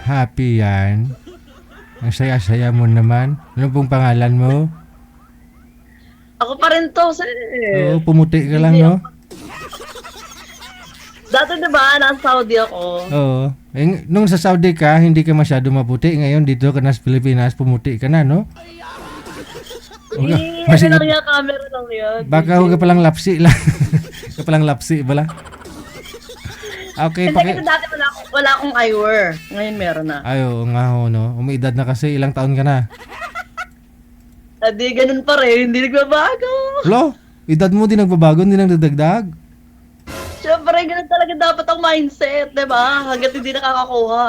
Happy yan. Ang saya-saya mo naman. Ano pong pangalan mo? Ako pa rin to, sir. Oo, pumuti ka lang, Hindi no? ako. Dati diba, nasa Saudi ako. Oo. Eh, nung sa Saudi ka, hindi ka masyado maputi. Ngayon, dito ka na sa Pilipinas, pumuti ka na, no? Ano lang yan, camera lang yan. Baka huwag ka palang lapsi lang. Ka palang lapsi, bala. Okay, Hindi kasi dati wala akong eyewear. Ngayon meron na. Ayo, nga ho, no? Umiidad na kasi, ilang taon ka na? Di ganun pa rin, hindi nagbabago. Lo, edad mo din nagbabago, hindi nagdadagdag. Siyempre, ganun talaga dapat ang mindset, di ba? Hanggat hindi nakakakuha.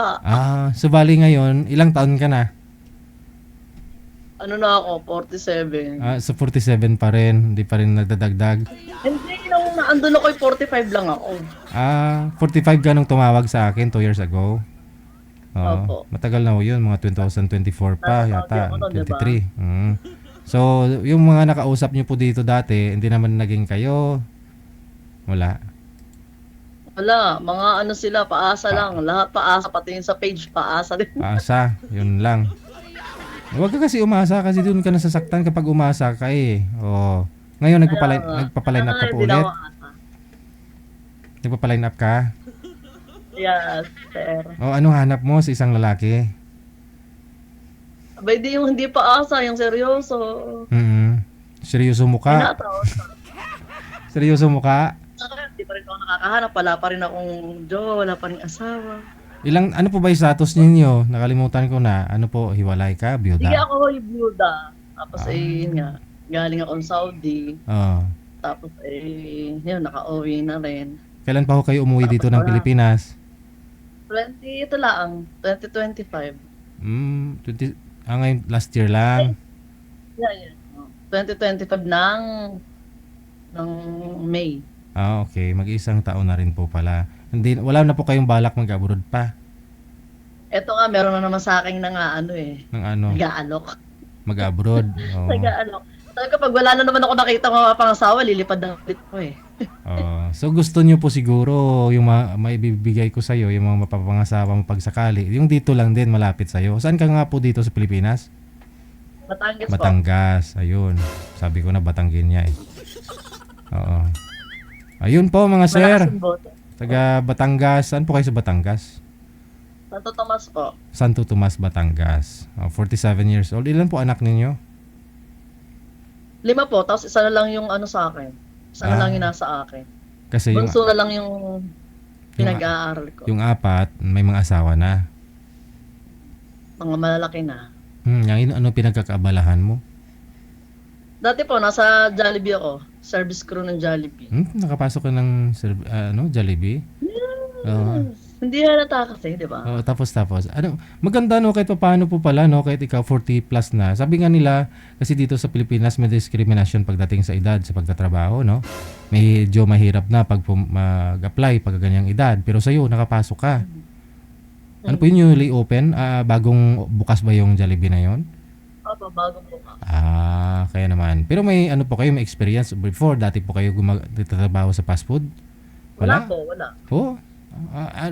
So bali ngayon, ilang taon ka na? Ano na ako, 47. So 47 pa rin, hindi pa rin nagdadagdag. Hindi, nung naandun ako, 45 lang ako. 45 ka nung tumawag sa akin 2 years ago. Opo. Matagal na ho yun, mga 2024 pa yata, Saudi ako to, 23. So, yung mga nakausap nyo po dito dati, hindi naman naging kayo? Wala. Wala, mga ano sila, paasa lang. Lahat paasa, pati yung sa page, paasa din. Paasa, yun lang. Huwag ka kasi umasa kasi doon ka nasasaktan kapag umasa ka eh. Ngayon nagpapaline up ka po Hindi na ulit? ako aasa. Nagpapaline up ka? Yes, sir. Ano hanap mo sa isang lalaki? Abay, di yung hindi paasa, yung seryoso. Seryoso mo ka? Tinatawag ka. Seryoso mo ka? Hindi pa rin ako nakakahanap. Wala pa rin akong jowa, wala pa rin asawa. Ano po ba yung status ninyo? Nakalimutan ko na. Ano po, hiwalay ka? Hindi Byuda? ako byuda. Tapos yun nga, galing akong Saudi. Tapos yun, naka-uwi na rin. Kailan pa ho kayo umuwi dito ng Pilipinas? 2025. 20, ngayon last year lang. Yeah. 2025 ng May. Okay. Mag-isang taon na rin po pala. Wala na po kayong balak mag-abroad pa? Eto nga, meron na naman sa akin na nga Ng ano? nag-aalok. Mag-abroad. Nag-aalok. Sabi kapag wala na naman ako nakita mga pangasawa, lilipad na ulit ko eh. So gusto nyo po siguro yung maibibigay ko sa'yo, yung mga mapapangasawa mo pagsakali. Yung dito lang din, malapit sa'yo. Saan ka nga po dito sa Pilipinas? Batangas po. Batangas. Ayun. Sabi ko na Batanggin niya eh. Ayun po mga sir. Malakas yung boto. Taga Batangas. Saan po kayo sa Batangas? Santo Tomas po. Santo Tomas, Batangas. 47 years old. Ilan po anak ninyo? 5 po, tapos isa na lang yung sa akin. Isa na lang yung nasa akin. Kasi Bunso na lang yung pinag-aaral ko. yung 4, may mga asawa na. Mga malalaki na. Ano pinagkakaabalahan mo? Dati po, nasa Jollibee ako. Service crew ng Jollibee. Nakapasok ka ng Jollibee? Hindi halata kasi, di ba? Tapos. Maganda no kahit paano po pala no kahit ikaw 40 plus na. Sabi nga nila kasi dito sa Pilipinas may discrimination pagdating sa edad sa pagtatrabaho no. Medyo mahirap na pag mag-apply pag ganyang edad pero sa iyo nakapasok ka. Ano po yun, newly open? Bagong bukas ba yung Jollibee na yon? Opo, bagong buka. Kaya naman. Pero may po kayo may experience before dati po kayo nagtatrabaho sa fast food? Wala po, wala.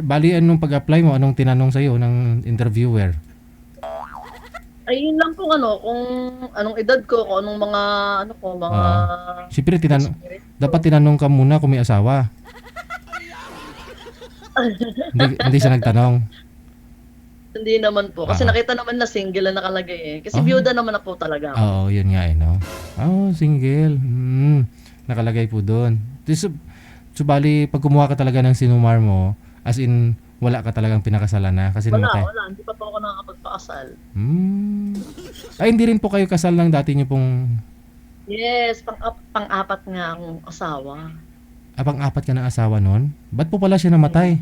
Bali anong pag-apply mo, anong tinanong sa'yo ng interviewer? Ay, yun lang po kung anong edad ko, kung anong mga, Siyempre, dapat tinanong ka muna kung may asawa. hindi siya nagtanong. Hindi naman po. Kasi nakita naman na single na nakalagay eh. Kasi byuda naman na po talaga. Yun nga no? Single. Nakalagay po doon. So bali, pag kumuha ka talaga ng sinumar mo, as in, wala ka talagang pinakasalan na kasi namatay. Wala. Hindi pa po ako nakakapagpakasal. Hindi rin po kayo kasal ng dati niyo pong... Yes, pang-apat nga akong asawa. Pang-apat ka ng asawa nun? Ba't po pala siya namatay?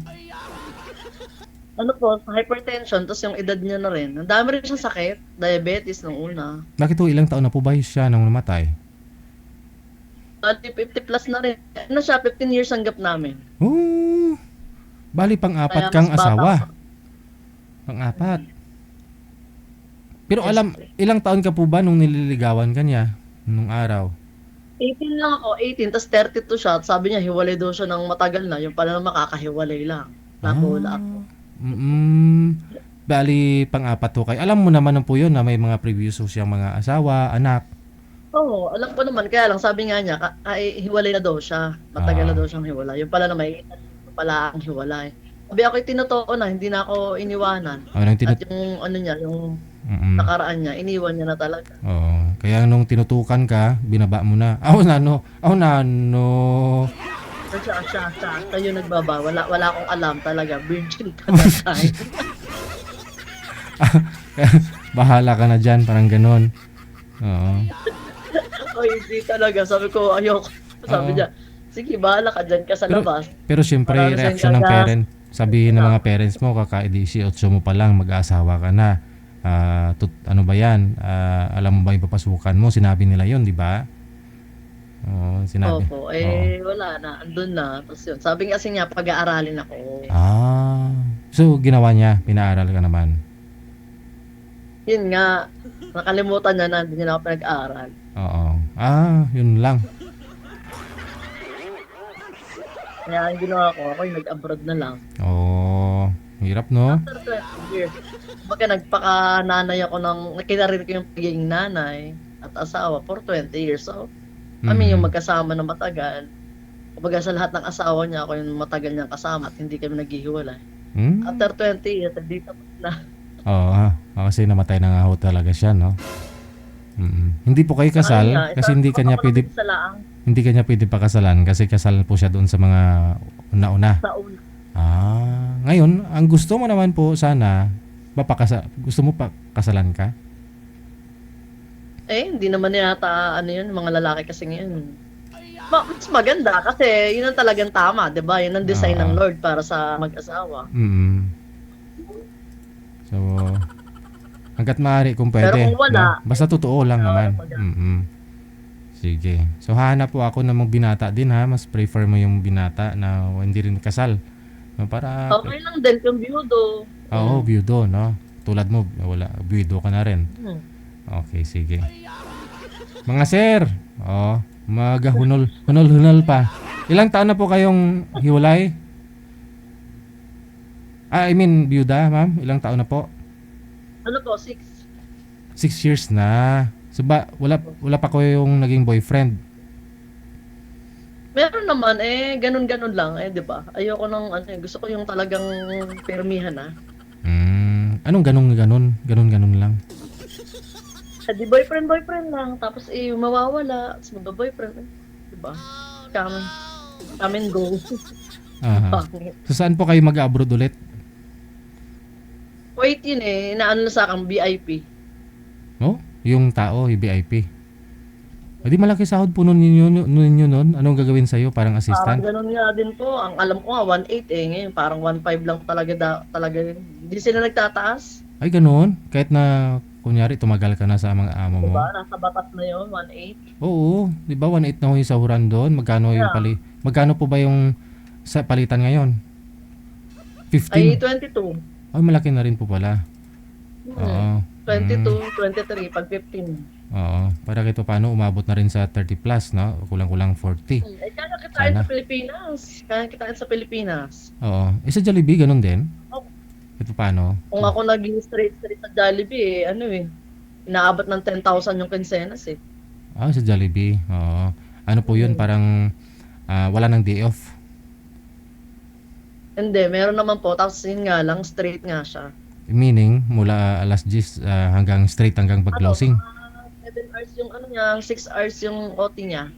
Hypertension, tapos yung edad niya na rin. Ang dami rin siyang sakit, diabetes nung una. Bakit ilang taon na po ba siya nung namatay? 50 plus na rin. Siya, 15 years ang gap namin. Bali pang-apat Kaya kang mas bata asawa. pa. Pang-apat. Pero ilang taon ka po ba nung nililigawan ka niya nung araw? 18 lang ako, 18, tapos 32 siya. At sabi niya, hiwalay daw siya ng matagal na. Yung pala na makakahiwalay lang. Napula ako. Bali, pang-apat ho kayo. Alam mo naman po yun na may mga previous ho siyang mga asawa, anak. Oo, alam ko naman. Kaya lang sabi nga niya, ay hiwalay na daw siya. Matagal na Ah, daw siyang hiwalay. Yung pala na may pala ang hiwalay. Sabi ako'y tinotoo na, hindi na ako iniwanan. oh, nung At tinut yung ano niya, yung mm, nakaraan niya, iniwan niya na talaga. oo. Kaya nung tinutukan ka, binaba mo na. Ako na no. Ako na no. So, kayo nagbaba. Wala akong alam talaga. Virgin ka that time. Bahala ka na dyan, parang ganun. Oo. O hindi talaga. Sabi ko, ayoko. Sabi Oo. niya, sige, bahala ka dyan ka sa Pero labas. pero syempre Marami siyang reaksyon ng gagas. parent, sabihin ng mga parents mo kaka-edi 18 mo pa lang mag-aasawa ka na. Ano ba 'yan? Alam mo ba yung papasukan mo? Sinabi nila 'yon, di ba? Oo, sinabi. Opo, Oo. wala na. Andun na. Tapos yun. Sabi kasi niya, pag-aaralin ako. Ah. So ginawa niya, pinaaral ka naman. Yun nga, nakalimutan niya na, hindi niya na ako pinag-aaral. Oo. Yun lang. Kaya ang ginawa ko, ako yung nag-abroad na lang. Oh, hirap no? After 20 years, kumbaga nagpaka-nanay ako ng, nakinarir ko yung pagiging nanay at asawa for 20 years. So, kami yung Mhm. magkasama na matagal. Kumbaga sa lahat ng asawa niya, ako yung matagal niyang kasama at hindi kami naghihiwalay. Hmm? After 20 years, hindi tapos na. Oo, kasi namatay na nga ho talaga siya, no? Hindi po kayo kasal kasi hindi kanya pwede pakasalan kasi kasal po siya doon sa mga una-una. Sa una. Ngayon, ang gusto mo naman po sana, gusto mo pa kasalan ka? Hindi naman yata, ano yun, mga lalaki kasi ngayon. Mas maganda kasi yun ang talagang tama, di ba? Yun ang design ng Oo. Lord para sa mag-asawa. Mm. So, hangga't maaari kung Pero pwede, kung wala, no? Basta totoo lang naman. maganda. Sige. So, hanap po ako ng mga binata din ha. Mas prefer mo yung binata na hindi rin kasal. No, para, Okay lang din kung biyudo. oo, byudo, no? Tulad mo, wala, byudo ka na rin. Hmm. Okay, sige. Mga sir, hunol pa. Ilang taon na po kayong hiwalay? I mean, byuda, ma'am? Ilang taon na po? Ano po, 6? 6 years na. So wala pa ko yung naging boyfriend. Meron naman, ganun-ganun lang, di ba? Ayoko nang, gusto ko yung talagang permihan, Anong ganun lang. Di boyfriend lang, tapos mawawala, tapos magba-boyfriend, di ba? Come and go. Aha. Pangit. So saan po kayo mag-abroad ulit? Wait yun inaano na sa akin, VIP. No? Yung tao, yung VIP. Di malaki sahod po nun. Anong gagawin sa'yo? Parang Parang assistant? ganun nga din po. Ang alam ko nga, 1.8 ngayon. Parang 1.5 lang talaga yun. Hindi sila nagtataas. Ay, ganun? Kahit na, kunyari, tumagal ka na sa mga amo mo? Diba? Nasa batas na yun, 1.8. Oo. Di ba 1.8 na ho yung sahuran doon? Magkano po ba yung sa palitan ngayon? 15? Ay, 22. Ay, malaki na rin po pala. Oo. 22, 23, pag 15. Oo. Para kahit paano umabot na rin sa 30 plus, no? Kulang-kulang 40. Kaya kitain Sana. sa Pilipinas. Kaya kitain sa Pilipinas. Oo. Sa Jollibee, ganun din? Oo. Kahit paano? Kung ako naging straight sa Jollibee, inaabot ng 10,000 yung quincenas Sa Jollibee. Oo. Ano po yun? Parang wala ng day off. Hindi, meron naman po. Tapos yun nga lang, straight nga siya. Meaning, mula alas 10 hanggang straight hanggang pag-closing. 7 hours yung niya, 6 hours yung OT niya.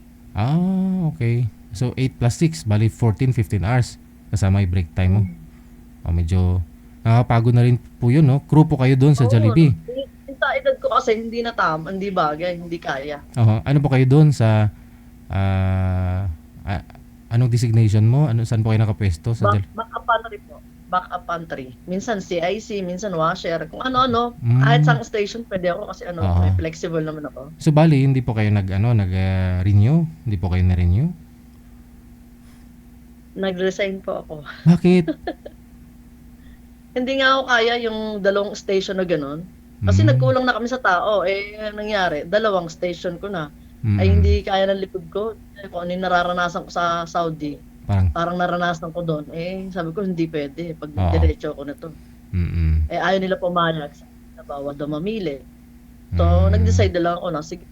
Okay. So, 8 plus 6, bali 14, 15 hours. Kasama yung break time mo. Medyo nakakapagod na rin po yun, no? Crew po kayo doon sa Jollibee. Sa edad ko kasi hindi na hindi bagay, hindi kaya. Ano po kayo doon sa anong designation mo? Saan po kayo nakapwesto? Backup pantry po. Backup pantry. Minsan CIC, minsan washer. Kung ano-ano. Kahit sang station, pwede ako kasi may flexible naman ako. So, bali, hindi po kayo nag-renew? Hindi po kayo na-renew? Nag-resign po ako. Bakit? Hindi nga ako kaya yung 2 station na gano'n. Kasi nagkulang na kami sa tao. Nangyari, 2 station ko na. Ay hindi kaya ng likod ko. Kung ano yung nararanasan ko sa Saudi. Parang naranasan ko doon. Sabi ko hindi pwede pag diretso ako na to. Mm. Eh, ayaw nila pumayag. Sa bawal daw mamili. So, Mm. nag-decide na lang ako na, sige,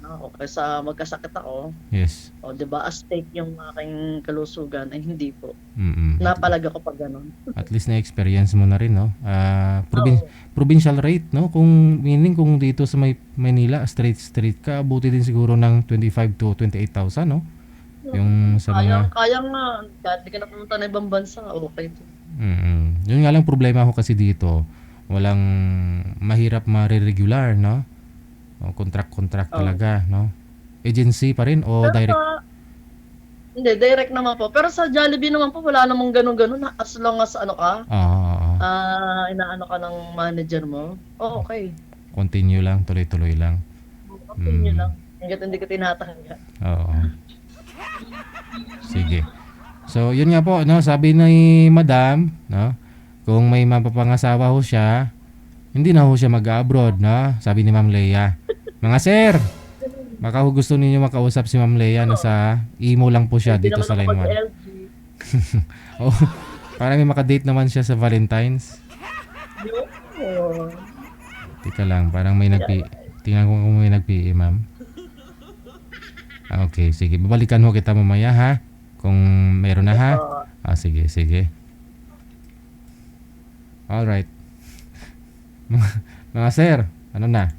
ako kaysa magkasakit ako. Yes. O, di ba, as stake yung aking kalusugan, ay hindi po. Mm. Napalag ako pag gano'n. At least na-experience mo na rin, no? Oo. Provincial rate, no? Kung meaning kung dito sa Maynila, straight ka, abuti din siguro ng 25 to 28,000, no? Yung sa mga Kaya nga, kahit di ka na pumunta na ibang bansa, okay. Yun nga lang problema ko kasi dito, walang mahirap ma-regular, no? O, contract Oo. talaga, no? Agency pa rin o Pero direct? hindi, direct naman po. Pero sa Jollibee naman po, wala namang ganun-ganun. As long as ano ka, Oo. inaano ka ng manager mo, okay. Continue lang, tuloy-tuloy lang. Continue lang. Hanggat hindi ka tinatanggal. Oo. Sige. So, yun nga po, no, sabi ni Madam, no, kung may mapapangasawa ho siya, hindi na ho siya mag-abroad, no? Sabi ni Ma'am Leia. Mga sir, baka ho gusto ninyo makausap si Ma'am Leia, nasa imo lang po siya Hindi dito naman sa ako Line 1. mag-LG. Oh, para may makadate naman siya sa Valentine's. Oo. Teka lang, parang may tingnan ko kung may nag-PE, ma'am. Okay, sige. Babalikan ho kita mamaya, ha? Kung meron na, ha? Sige, sige. Alright. Mga sir, ano na?